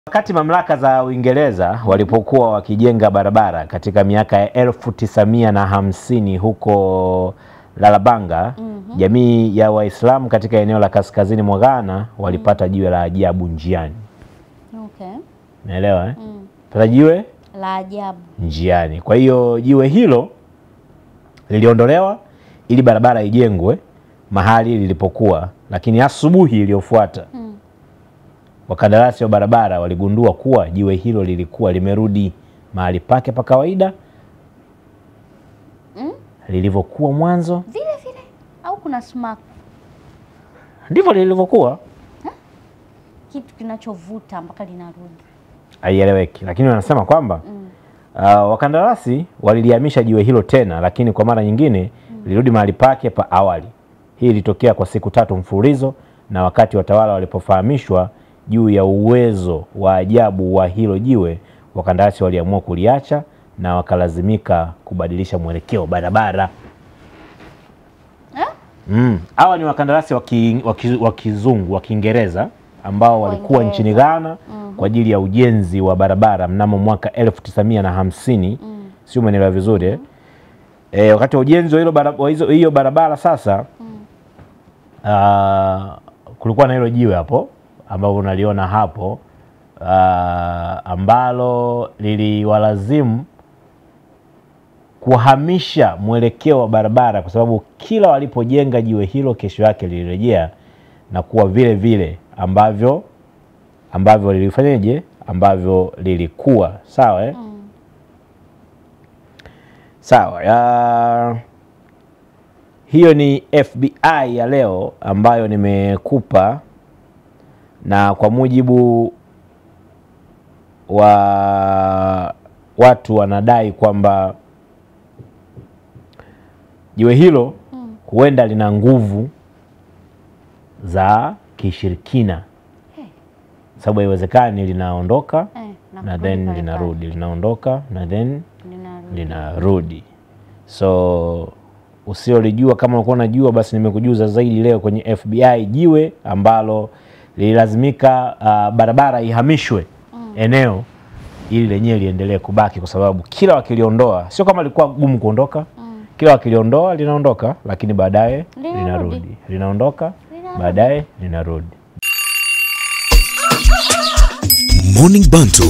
Wakati mamlaka za Uingereza walipokuwa wakijenga barabara katika miaka ya 1950 huko Lalabanga, jamii ya Waislamu katika eneo la kaskazini mwa Ghana walipata jiwe la ajabu njiani. Okay. Naelewa pata jiwe la ajabu njiani. Kwa hiyo jiwe hilo liliondolewa ili barabara ijengwe mahali lilipokuwa, lakini asubuhi iliyofuata wakandarasi wa barabara waligundua kuwa jiwe hilo lilikuwa limerudi mahali pake pa kawaida lilivyokuwa mwanzo. Vile au kuna sumaku? Ndivyo lilivyokuwa. Kitu kinachovuta mpaka linarudi. Haieleweki, lakini wanasema kwamba wakandarasi walilihamisha jiwe hilo tena, lakini kwa mara nyingine lilirudi mahali pake pa awali. Hii ilitokea kwa siku 3 mfululizo, na wakati watawala walipofahamishwa juu ya uwezo wa ajabu wa hilo jiwe, wakandarasi waliamua kuliacha na wakalazimika kubadilisha mwelekeo barabara. Hawa ni wakandarasi wa kizungu wa Kiingereza ambao walikuwa nchini Ghana kwa ajili ya ujenzi wa barabara mnamo mwaka 1950. Sio umeelewa vizuri wakati wa ujenzi wa hiyo barabara sasa kulikuwa na hilo jiwe hapo ambao unaliona hapo ambalo liliwalazimu kuhamisha mwelekeo wa barabara, kwa sababu kila walipojenga jiwe hilo kesho yake lilirejea na kuwa vile vile ambavyo lilifanyaje, ambavyo lilikuwa sawa sawa. Hiyo ni FBI ya leo ambayo nimekupa, na kwa mujibu wa watu wanadai kwamba jiwe hilo huenda lina nguvu za kishirikina. Sababu haiwezekani linaondoka na then linarudi, linaondoka na then linarudi. So usiolijua, kama unakuwa unajua basi nimekujuza zaidi leo kwenye FBI, jiwe ambalo lililazimika barabara ihamishwe eneo ili lenyewe liendelee kubaki, kwa sababu kila wakiliondoa, sio kama lilikuwa gumu kuondoka, kila wakiliondoa linaondoka, lakini baadaye linarudi, linaondoka baadaye linarudi. Morning Bantu.